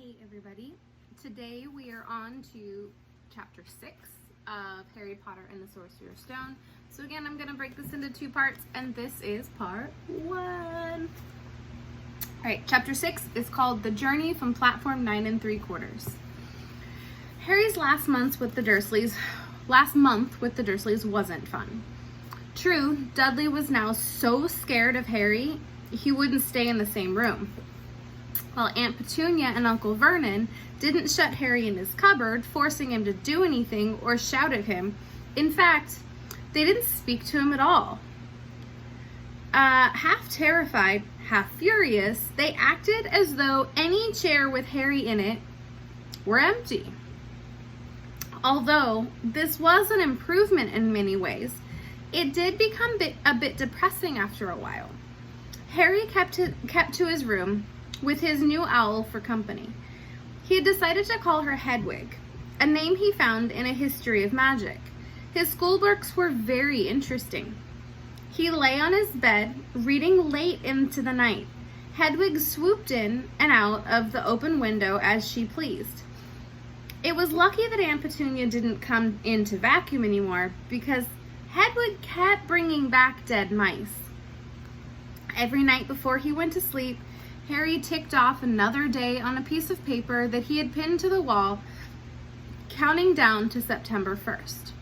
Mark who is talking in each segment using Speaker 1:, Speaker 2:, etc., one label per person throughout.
Speaker 1: Hey everybody, today we are on to chapter 6 of Harry Potter and the Sorcerer's Stone. So again, I'm going to break this into two parts, and this is part 1. Alright, chapter 6 is called The Journey from Platform 9 3/4. Harry's last month with the Dursleys wasn't fun. True, Dudley was now so scared of Harry, he wouldn't stay in the same room. While Aunt Petunia and Uncle Vernon didn't shut Harry in his cupboard, forcing him to do anything or shout at him. In fact, they didn't speak to him at all. Half terrified, half furious, they acted as though any chair with Harry in it were empty. Although this was an improvement in many ways, it did become a bit depressing after a while. Harry kept to his room with his new owl for company. He had decided to call her Hedwig, a name he found in a history of magic. His school books were very interesting. He lay on his bed, reading late into the night. Hedwig swooped in and out of the open window as she pleased. It was lucky that Aunt Petunia didn't come in to vacuum anymore, because Hedwig kept bringing back dead mice. Every night before he went to sleep, Harry ticked off another day on a piece of paper that he had pinned to the wall, counting down to September 1st.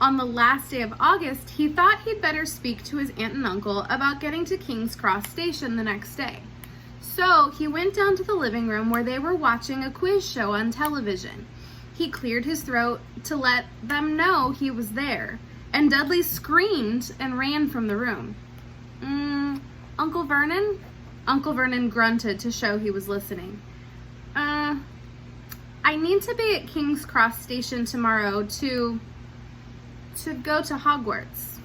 Speaker 1: On the last day of August, he thought he'd better speak to his aunt and uncle about getting to King's Cross Station the next day. So he went down to the living room where they were watching a quiz show on television. He cleared his throat to let them know he was there, and Dudley screamed and ran from the room. Uncle Vernon? Uncle Vernon grunted to show he was listening. I need to be at King's Cross Station tomorrow to go to Hogwarts.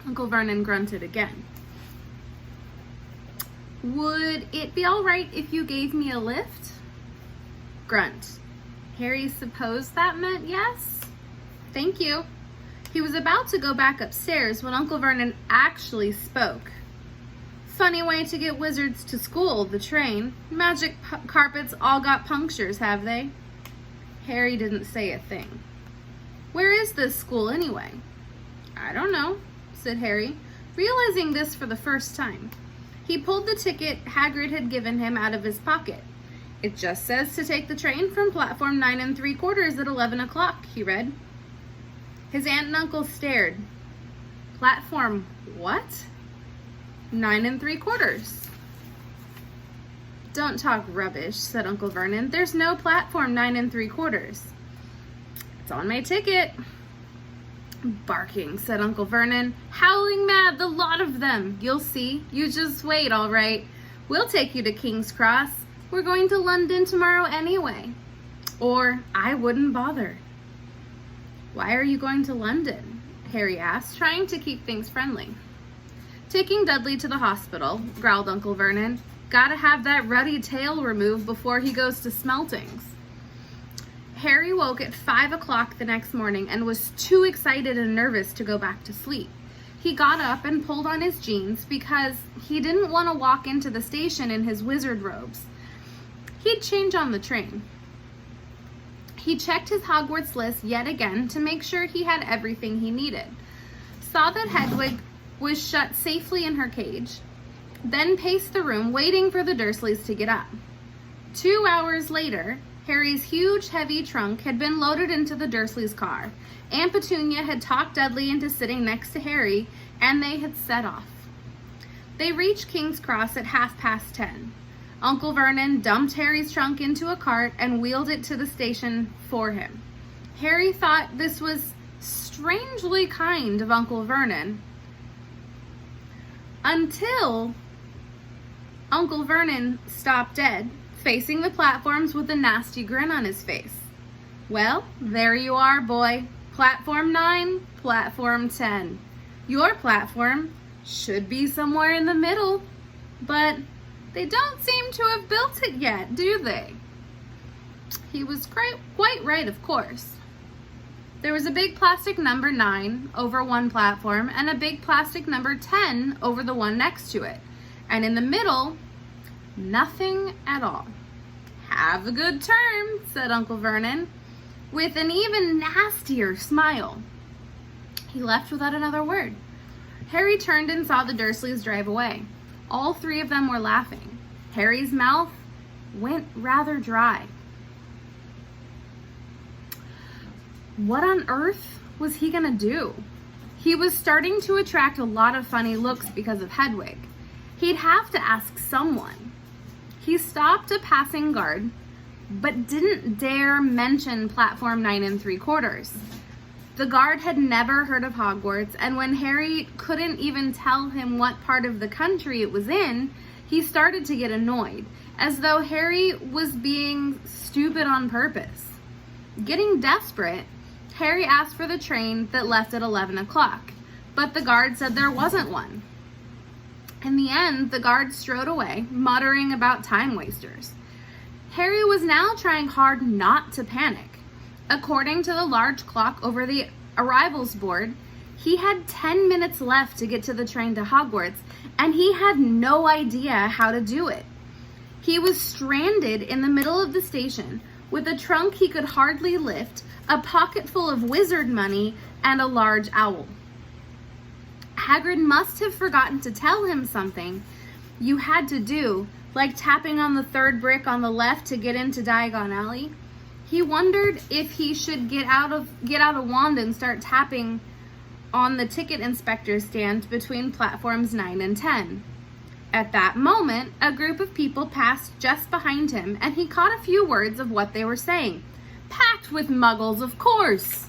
Speaker 1: Uncle Vernon grunted again. Would it be all right if you gave me a lift? Grunt. Harry supposed that meant yes? Thank you. He was about to go back upstairs when Uncle Vernon actually spoke. Funny way to get wizards to school, the train. Magic carpets all got punctures, have they? Harry didn't say a thing. Where is this school anyway? I don't know, said Harry, realizing this for the first time. He pulled the ticket Hagrid had given him out of his pocket. It just says to take the train from platform 9 3/4 at 11 o'clock, he read. His aunt and uncle stared. Platform what? 9 3/4. Don't talk rubbish, said Uncle Vernon. There's no platform 9 3/4. It's on my ticket. Barking, said Uncle Vernon. Howling mad, the lot of them. You'll see. You just wait, all right. We'll take you to King's Cross. We're going to London tomorrow anyway. Or I wouldn't bother. Why are you going to London? Harry asked, trying to keep things friendly. Taking Dudley to the hospital, growled Uncle Vernon. Gotta have that ruddy tail removed before he goes to Smeltings. Harry woke at 5 o'clock the next morning and was too excited and nervous to go back to sleep. He got up and pulled on his jeans because he didn't want to walk into the station in his wizard robes. He'd change on the train. He checked his Hogwarts list yet again to make sure he had everything he needed. Saw that Hedwig was shut safely in her cage, then paced the room waiting for the Dursleys to get up. 2 hours later, Harry's huge, heavy trunk had been loaded into the Dursleys' car. Aunt Petunia had talked Dudley into sitting next to Harry, and they had set off. They reached King's Cross at 10:30. Uncle Vernon dumped Harry's trunk into a cart and wheeled it to the station for him. Harry thought this was strangely kind of Uncle Vernon, until Uncle Vernon stopped dead, facing the platforms with a nasty grin on his face. Well, there you are, boy. Platform 9, platform 10. Your platform should be somewhere in the middle, but they don't seem to have built it yet, do they? He was quite right, of course. There was a big plastic number 9 over one platform and a big plastic number 10 over the one next to it. And in the middle, nothing at all. "Have a good turn," said Uncle Vernon, with an even nastier smile. He left without another word. Harry turned and saw the Dursleys drive away. All three of them were laughing. Harry's mouth went rather dry. What on earth was he gonna do? He was starting to attract a lot of funny looks because of Hedwig. He'd have to ask someone. He stopped a passing guard, but didn't dare mention platform 9 3/4. The guard had never heard of Hogwarts, and when Harry couldn't even tell him what part of the country it was in, he started to get annoyed, as though Harry was being stupid on purpose. Getting desperate, Harry asked for the train that left at 11 o'clock, but the guard said there wasn't one. In the end, the guard strode away, muttering about time wasters. Harry was now trying hard not to panic. According to the large clock over the arrivals board, he had 10 minutes left to get to the train to Hogwarts, and he had no idea how to do it. He was stranded in the middle of the station with a trunk he could hardly lift, a pocket full of wizard money, and a large owl. Hagrid must have forgotten to tell him something you had to do, like tapping on the third brick on the left to get into Diagon Alley. He wondered if he should get out a wand and start tapping on the ticket inspector stand between platforms 9 and 10. At that moment, a group of people passed just behind him, and he caught a few words of what they were saying. "Packed with muggles, of course."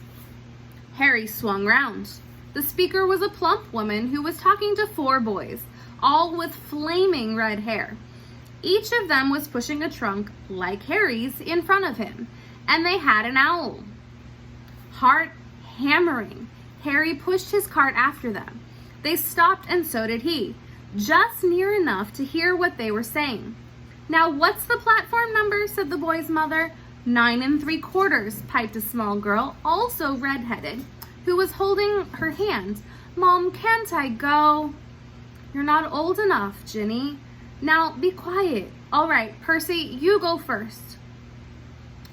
Speaker 1: Harry swung round. The speaker was a plump woman who was talking to 4 boys, all with flaming red hair. Each of them was pushing a trunk, like Harry's, in front of him, and they had an owl. Heart hammering, Harry pushed his cart after them. They stopped, and so did he, just near enough to hear what they were saying. "Now, what's the platform number?" said the boy's mother. 9 3/4, piped a small girl, also red-headed, who was holding her hand. "Mom, can't I go?" "You're not old enough, Ginny. Now, be quiet. All right, Percy, you go first."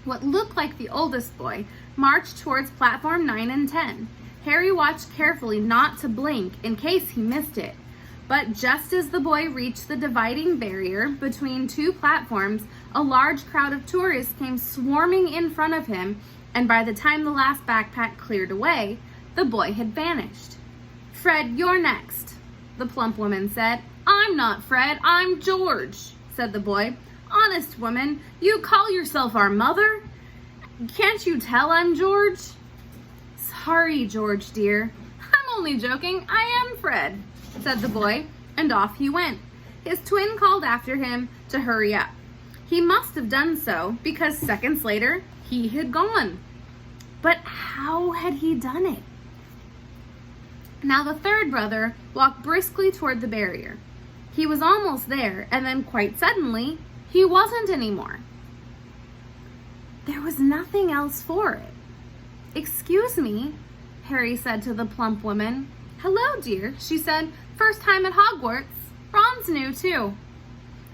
Speaker 1: What looked like the oldest boy marched towards platform 9 and 10. Harry watched carefully not to blink in case he missed it. But just as the boy reached the dividing barrier between 2 platforms, a large crowd of tourists came swarming in front of him, and by the time the last backpack cleared away, the boy had vanished. "Fred, you're next," the plump woman said. "I'm not Fred, I'm George," said the boy. "Honest woman, you call yourself our mother? Can't you tell I'm George?" "Sorry, George, dear. I'm only joking, I am Fred," said the boy, and off he went. His twin called after him to hurry up. He must have done so, because seconds later, he had gone. But how had he done it? Now the third brother walked briskly toward the barrier. He was almost there, and then quite suddenly, he wasn't anymore. There was nothing else for it. "Excuse me," Harry said to the plump woman. "Hello, dear," she said. "First time at Hogwarts. Ron's new, too."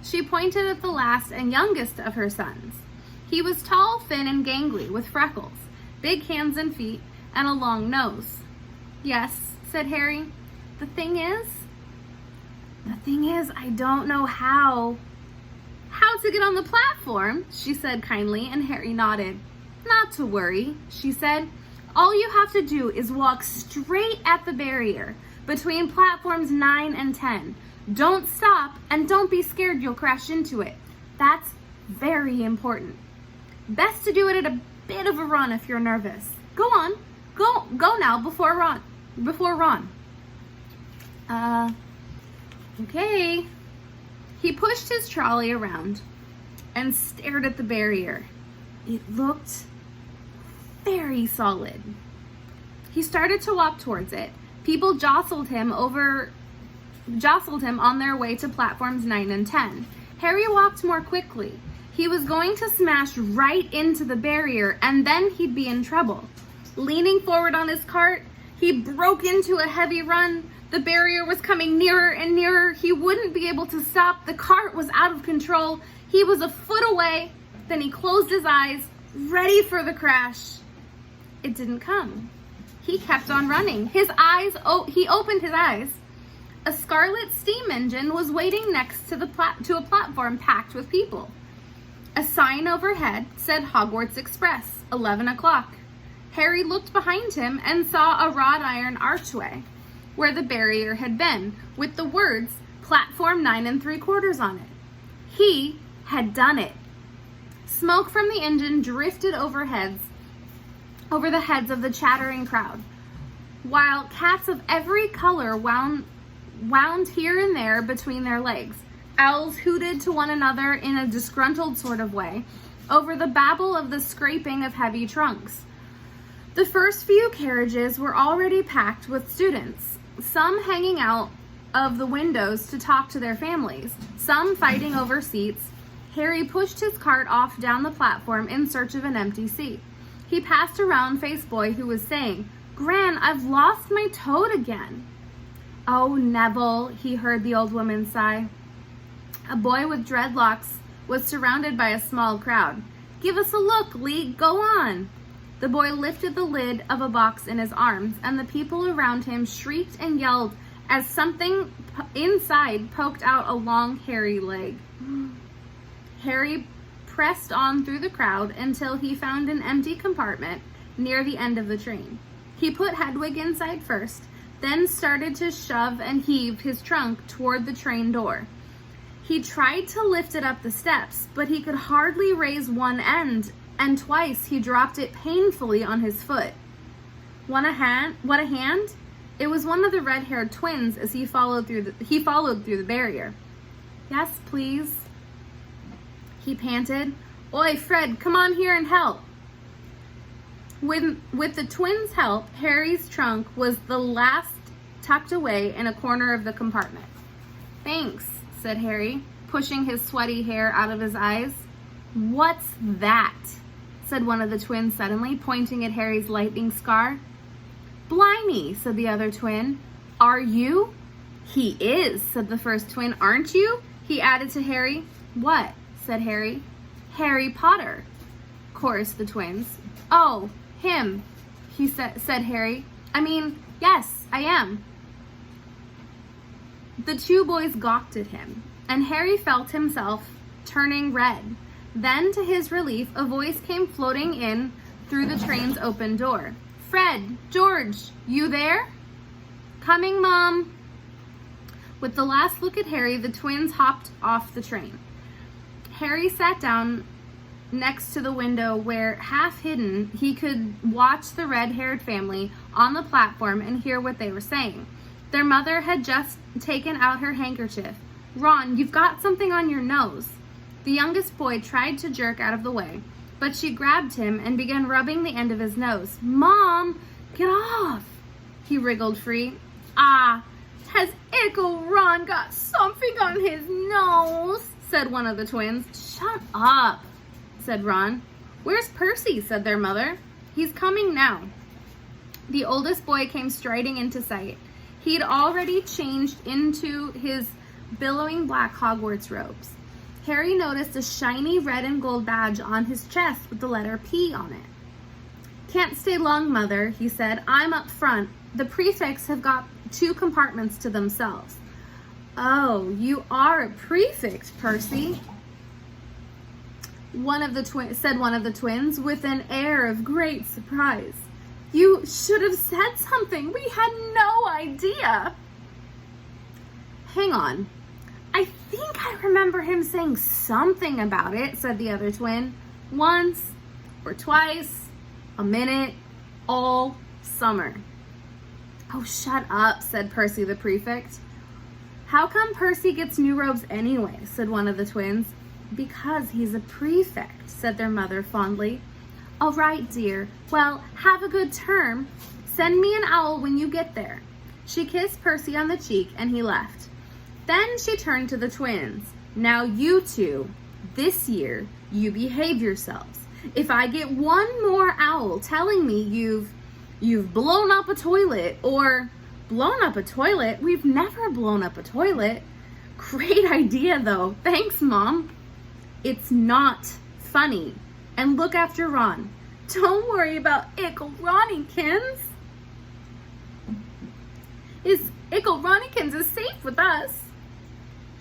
Speaker 1: She pointed at the last and youngest of her sons. He was tall, thin, and gangly, with freckles, big hands and feet, and a long nose. "Yes," said Harry. The thing is, I don't know how." "How to get on the platform," she said kindly, and Harry nodded. "Not to worry," she said. "All you have to do is walk straight at the barrier between platforms 9 and 10. Don't stop, and don't be scared you'll crash into it. That's very important. Best to do it at a bit of a run if you're nervous. Go on. Go now before Ron. Okay." He pushed his trolley around and stared at the barrier. It looked very solid. He started to walk towards it. People jostled him on their way to platforms 9 and 10. Harry walked more quickly. He was going to smash right into the barrier, and then he'd be in trouble. Leaning forward on his cart, he broke into a heavy run. The barrier was coming nearer and nearer. He wouldn't be able to stop. The cart was out of control. He was a foot away. Then he closed his eyes, ready for the crash. It didn't come. He kept on running. He opened his eyes. A scarlet steam engine was waiting next to a platform packed with people. A sign overhead said Hogwarts Express, 11 o'clock. Harry looked behind him and saw a wrought iron archway where the barrier had been, with the words Platform 9 3/4 on it. He had done it. Smoke from the engine drifted over the heads of the chattering crowd, while cats of every color wound here and there between their legs. Owls hooted to one another in a disgruntled sort of way over the babble of the scraping of heavy trunks. The first few carriages were already packed with students, some hanging out of the windows to talk to their families, some fighting over seats. Harry pushed his cart off down the platform in search of an empty seat. He passed a round-faced boy who was saying, "Gran, I've lost my toad again." "Oh, Neville," he heard the old woman sigh. A boy with dreadlocks was surrounded by a small crowd. "Give us a look, Lee, go on." The boy lifted the lid of a box in his arms, and the people around him shrieked and yelled as something inside poked out a long, hairy leg. Harry pressed on through the crowd until he found an empty compartment near the end of the train. He put Hedwig inside first, then started to shove and heave his trunk toward the train door. He tried to lift it up the steps, but he could hardly raise one end, and twice he dropped it painfully on his foot. What a hand! It was one of the red-haired twins as he followed through the barrier. "Yes, please," he panted. "Oi, Fred, come on here and help." With the twins' help, Harry's trunk was the last tucked away in a corner of the compartment. "Thanks," said Harry, pushing his sweaty hair out of his eyes. "What's that?" said one of the twins suddenly, pointing at Harry's lightning scar. "Blimey," said the other twin. "Are you?" "He is," said the first twin. "Aren't you?" he added to Harry. "What?" said Harry. "Harry Potter," chorused the twins. "Oh, him," said Harry. "I mean, yes, I am." The two boys gawked at him, and Harry felt himself turning red. Then, to his relief, a voice came floating in through the train's open door. "Fred, George, you there?" "Coming, Mom." With the last look at Harry, the twins hopped off the train. Harry sat down next to the window where, half hidden, he could watch the red-haired family on the platform and hear what they were saying. Their mother had just taken out her handkerchief. "Ron, you've got something on your nose." The youngest boy tried to jerk out of the way, but she grabbed him and began rubbing the end of his nose. "Mom, get off!" He wriggled free. "Ah, has Uncle Ron got something on his nose?" said one of the twins. "Shut up," said Ron. "Where's Percy?" said their mother. "He's coming now." The oldest boy came striding into sight. He'd already changed into his billowing black Hogwarts robes. Harry noticed a shiny red and gold badge on his chest with the letter P on it. "Can't stay long, Mother," he said. "I'm up front. The prefects have got 2 compartments to themselves." "Oh, you are a prefect, Percy," said one of the twins with an air of great surprise. "You should have said something. We had no idea." "Hang on. I think I remember him saying something about it," said the other twin. "Once or twice, a minute, all summer." "Oh, shut up," said Percy the prefect. "How come Percy gets new robes anyway?" said one of the twins. "Because he's a prefect," said their mother fondly. "All right, dear. Well, have a good term. Send me an owl when you get there." She kissed Percy on the cheek and he left. Then she turned to the twins. "Now you two, this year, you behave yourselves. If I get one more owl telling me you've blown up a toilet or blown up a toilet, we've never blown up a toilet. Great idea though. Thanks, Mom. It's not funny and look after Ron. Don't worry about Ickle Ronnykins. Ickle Ronnykins is safe with us.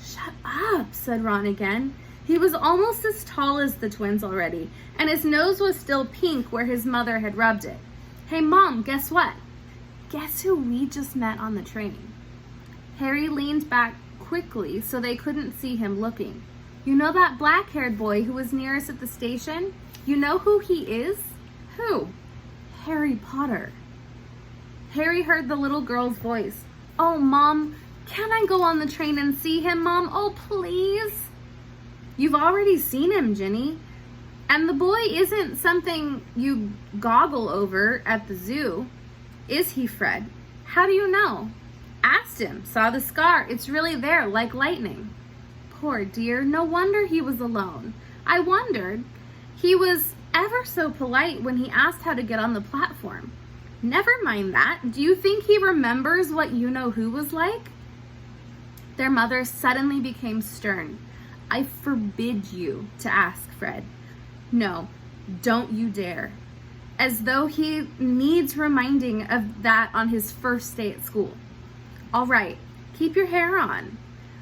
Speaker 1: Shut up, said Ron again. He was almost as tall as the twins already, and his nose was still pink where his mother had rubbed it. Hey, Mom, guess what? Guess who we just met on the train? Harry leaned back quickly so they couldn't see him looking. You know that black-haired boy who was near us at the station? You know who he is? Who? Harry Potter. Harry heard the little girl's voice. Oh, Mom, can I go on the train and see him, Mom? Oh, please. You've already seen him, Ginny. And the boy isn't something you goggle over at the zoo. Is he, Fred? How do you know? Asked him. Saw the scar. It's really there, like lightning. Poor dear. No wonder he was alone. I wondered. He was ever so polite when he asked how to get on the platform. Never mind that. Do you think he remembers what you-know-who was like? Their mother suddenly became stern. I forbid you to ask, Fred. No, don't you dare. As though he needs reminding of that on his first day at school. All right, keep your hair on.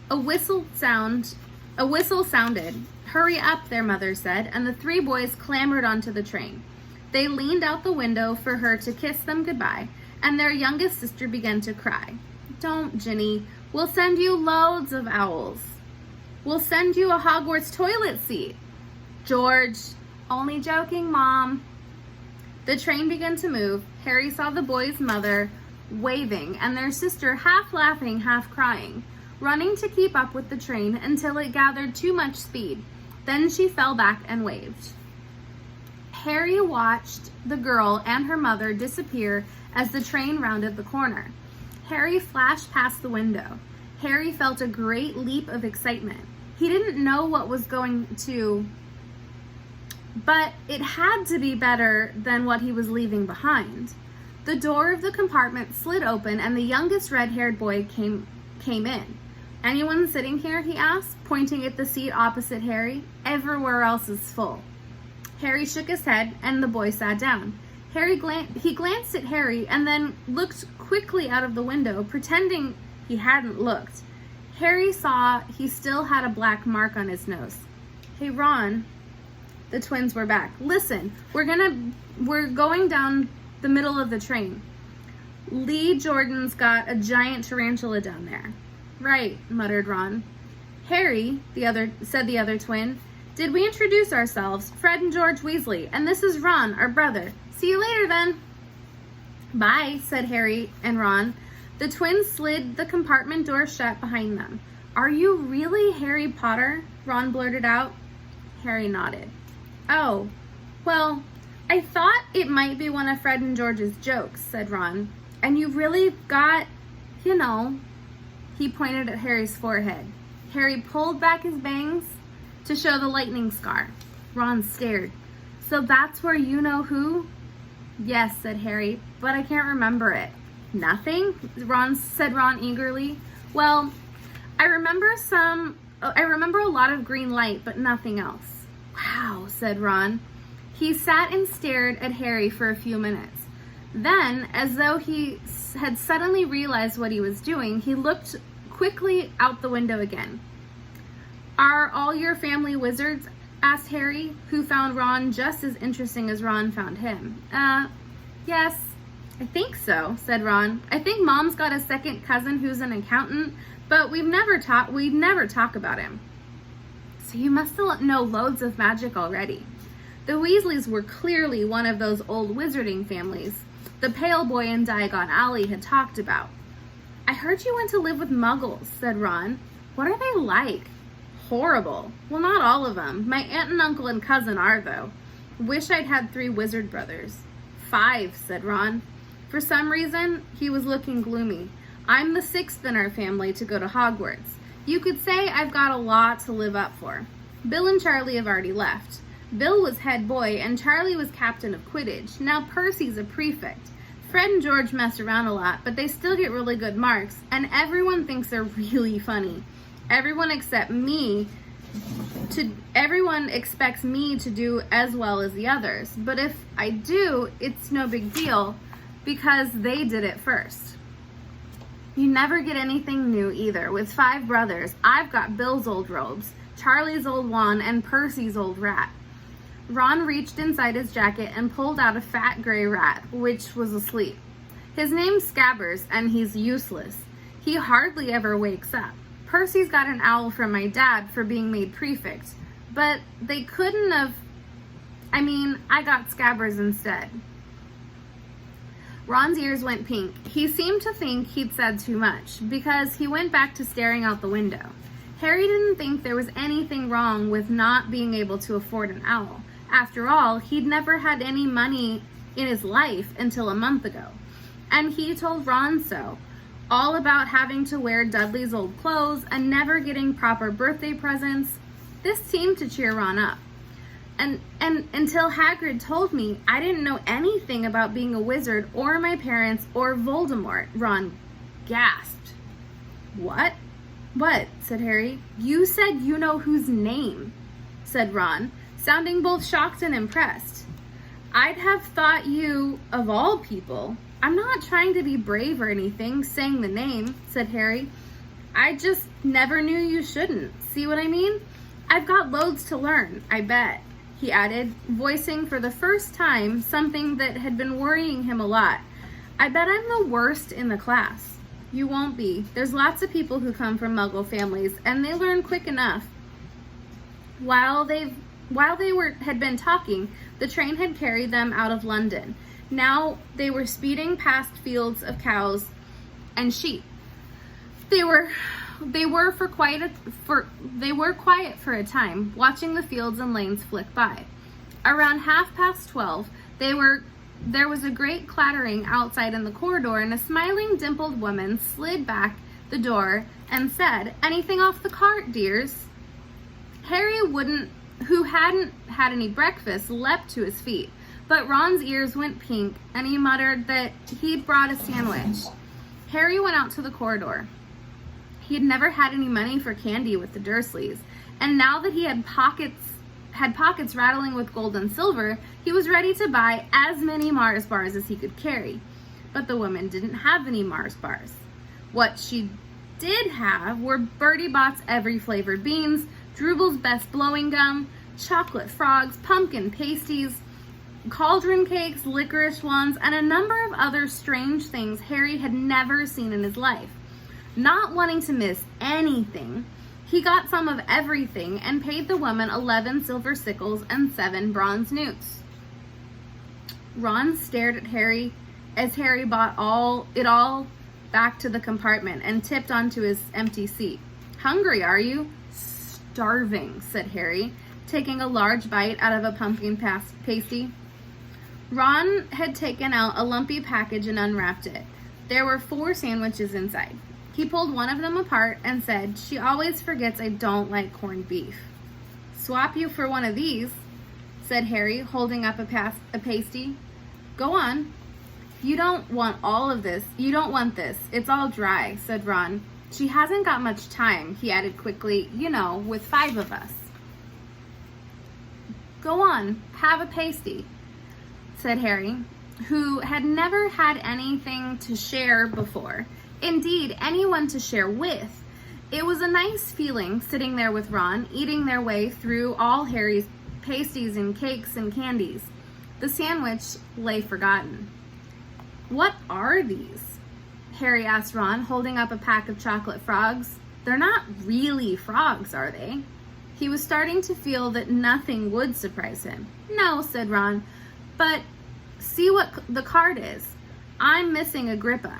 Speaker 1: A whistle sounded. Hurry up, their mother said, and the three boys clambered onto the train. They leaned out the window for her to kiss them goodbye, and their youngest sister began to cry. Don't, Ginny. We'll send you loads of owls. We'll send you a Hogwarts toilet seat. George, only joking, Mom. The train began to move. Harry saw the boys' mother waving and their sister half laughing, half crying, running to keep up with the train until it gathered too much speed. Then she fell back and waved. Harry watched the girl and her mother disappear as the train rounded the corner. Harry flashed past the window. Harry felt a great leap of excitement. He didn't know what was going to, but it had to be better than what he was leaving behind. The door of the compartment slid open and the youngest red-haired boy came in. Anyone sitting here? He asked, pointing at the seat opposite Harry. Everywhere else is full. Harry shook his head and the boy sat down. He glanced at Harry and then looked quickly out of the window, pretending he hadn't looked. Harry saw he still had a black mark on his nose. Hey, Ron. The twins were back. Listen, we're going down the middle of the train. Lee Jordan's got a giant tarantula down there. Right, muttered Ron. Harry, said the other twin, did we introduce ourselves? Fred and George Weasley, and this is Ron, our brother. See you later then. Bye, said Harry and Ron. The twins slid the compartment door shut behind them. Are you really Harry Potter? Ron blurted out. Harry nodded. Oh, well, I thought it might be one of Fred and George's jokes, said Ron. And you really got, he pointed at Harry's forehead. Harry pulled back his bangs to show the lightning scar. Ron stared. So that's where you-know-who? Yes, said Harry, but I can't remember it. Nothing? said Ron eagerly. Well, I remember a lot of green light, but nothing else. Wow, said Ron. He sat and stared at Harry for a few minutes. Then, as though he had suddenly realized what he was doing, he looked quickly out the window again. Are all your family wizards? Asked Harry, who found Ron just as interesting as Ron found him. Yes, I think so, said Ron. I think Mom's got a second cousin who's an accountant, but we'd never talk about him. So you must know loads of magic already. The Weasleys were clearly one of those old wizarding families the pale boy in Diagon Alley had talked about. I heard you went to live with Muggles, said Ron. What are they like? Horrible. Well, not all of them. My aunt and uncle and cousin are, though. Wish I'd had 3 wizard brothers. 5, said Ron. For some reason, he was looking gloomy. I'm the 6th in our family to go to Hogwarts. You could say I've got a lot to live up for. Bill and Charlie have already left. Bill was head boy and Charlie was captain of Quidditch. Now Percy's a prefect. Fred and George mess around a lot, but they still get really good marks, and everyone thinks they're really funny. Everyone except me Everyone expects me to do as well as the others, but if I do, it's no big deal because they did it first. You never get anything new either. With 5 brothers, I've got Bill's old robes, Charlie's old wand, and Percy's old rat. Ron reached inside his jacket and pulled out a fat gray rat, which was asleep. His name's Scabbers, and he's useless. He hardly ever wakes up. Percy's got an owl from my dad for being made prefect, but they couldn't have... I got Scabbers instead. Ron's ears went pink. He seemed to think he'd said too much, because he went back to staring out the window. Harry didn't think there was anything wrong with not being able to afford an owl. After all, he'd never had any money in his life until a month ago. And he told Ron so. All about having to wear Dudley's old clothes and never getting proper birthday presents. This seemed to cheer Ron up. And until Hagrid told me, I didn't know anything about being a wizard or my parents or Voldemort, Ron gasped. What? What? Said Harry. You said you know whose name, said Ron, sounding both shocked and impressed. I'd have thought you, of all people. I'm not trying to be brave or anything, saying the name, said Harry. I just never knew you shouldn't. See what I mean? I've got loads to learn, I bet, he added, voicing for the first time something that had been worrying him a lot. I bet I'm the worst in the class. You won't be. There's lots of people who come from Muggle families, and they learn quick enough. While they had been talking, the train had carried them out of London. Now they were speeding past fields of cows and sheep. They were quiet for a time, watching the fields and lanes flick by. Around 12:30, there was a great clattering outside in the corridor, and a smiling, dimpled woman slid back the door and said, "Anything off the cart, dears?" Harry, who hadn't had any breakfast, leapt to his feet. But Ron's ears went pink, and he muttered that he'd brought a sandwich. Harry went out to the corridor. He had never had any money for candy with the Dursleys, and now that he had pockets rattling with gold and silver, he was ready to buy as many Mars bars as he could carry. But the woman didn't have any Mars bars. What she did have were Bertie Bott's every flavored beans, Drooble's best blowing gum, chocolate frogs, pumpkin pasties, cauldron cakes, licorice wands, and a number of other strange things Harry had never seen in his life. Not wanting to miss anything, he got some of everything and paid the woman 11 silver sickles and 7 bronze newts. Ron stared at Harry as Harry bought it all back to the compartment and tipped onto his empty seat. "Hungry, are you?" "Starving," said Harry, taking a large bite out of a pumpkin pasty. Ron had taken out a lumpy package and unwrapped it. There were 4 sandwiches inside. He pulled one of them apart and said, "She always forgets I don't like corned beef." "Swap you for one of these," said Harry, holding up a pasty. "Go on." "You don't want all of this. You don't want this. It's all dry," said Ron. "She hasn't got much time," he added quickly, with 5 of us. "Go on, have a pasty," said Harry, who had never had anything to share before. Indeed, anyone to share with. It was a nice feeling sitting there with Ron, eating their way through all Harry's pasties and cakes and candies. The sandwich lay forgotten. "What are these?" Harry asked Ron, holding up a pack of chocolate frogs. "They're not really frogs, are they?" He was starting to feel that nothing would surprise him. "No," said Ron, "but see what the card is. I'm missing Agrippa."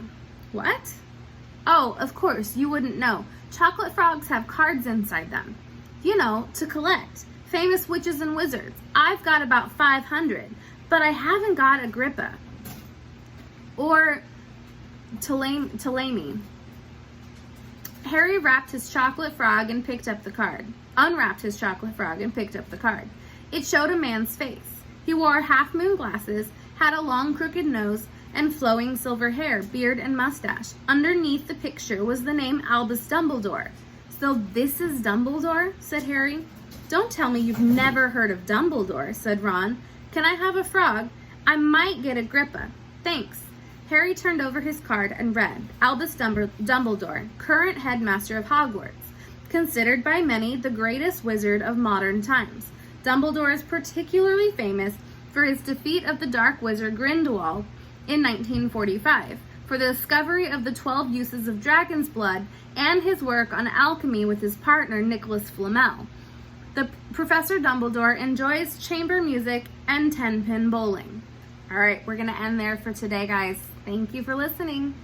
Speaker 1: "What?" "Oh, of course, you wouldn't know. Chocolate frogs have cards inside them. To collect. Famous witches and wizards. I've got about 500, but I haven't got Agrippa. Or Ptolemy." Harry unwrapped his chocolate frog and picked up the card. It showed a man's face. He wore half-moon glasses, had a long crooked nose, and flowing silver hair, beard, and mustache. Underneath the picture was the name Albus Dumbledore. "So this is Dumbledore?" said Harry. "Don't tell me you've never heard of Dumbledore," said Ron. "Can I have a frog? I might get Agrippa. Thanks." Harry turned over his card and read, "Albus Dumbledore, current headmaster of Hogwarts, considered by many the greatest wizard of modern times. Dumbledore is particularly famous for his defeat of the dark wizard Grindelwald in 1945, for the discovery of the 12 uses of dragon's blood, and his work on alchemy with his partner Nicholas Flamel. The Professor Dumbledore enjoys chamber music and 10-pin bowling." All right, we're going to end there for today, guys. Thank you for listening.